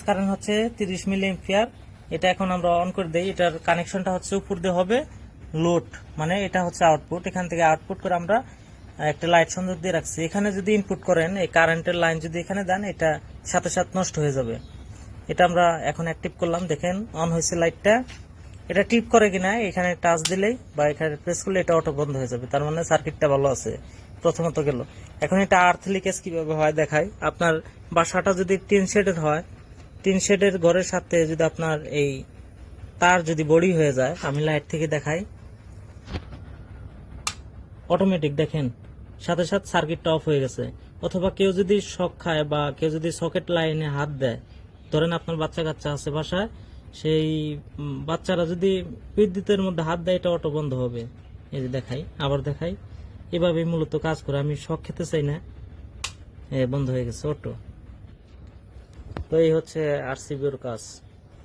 Current হচ্ছে 30 মিলি ampere. এটা এখন আমরা অন করে দেই। এটার কানেকশনটা হচ্ছে উপর দিয়ে হবে লোড, মানে এটা হচ্ছে আউটপুট। এখান থেকে আউটপুট করে আমরা একটা লাইট সংযোগ দিয়ে রাখছি। এখানে যদি ইনপুট করেন, এই কারেন্টের লাইন যদি এখানে দেন, এটা সাথে সাথে নষ্ট হয়ে যাবে। এটা আমরা এখন অ্যাক্টিভ করলাম, দেখেন অন হয়েছে লাইটটা। এটা টিপ করে কিনা এখানে টাচ দিলেই বা এখানে প্রেস করলে এটা অটো বন্ধ হয়ে যাবে, তার মানে সার্কিটটা ভালো আছে। প্রথমত গেল। এখন এটা আর্থ লিকেজ কিভাবে হয় দেখায়। আপনার বাসাটা যদি টিন শেডের হয়, টিন শেডের ঘরের সাথে যদি আপনার এই তার যদি বড়ি হয়ে যায়, আমি লাইট থেকে দেখাই, অটোমেটিক দেখেন সাথে সাথে সার্কিটটা অফ হয়ে গেছে। অথবা কেউ যদি শক খায় বা কেউ যদি সকেট লাইনে হাত দেয়, ধরেন আপনার বাচ্চা কাচ্চা আছে বাসায়, সেই বাচ্চারা যদি বিদ্যুতের মধ্যে হাত দেয়, এটা অটো বন্ধ হবে। এই যে দেখাই, আবার দেখাই, এভাবে মূলত কাজ করে। আমি শক খেতে চাই না, বন্ধ হয়ে গেছে অটো। তো এই হচ্ছে আরসিবির কাজ।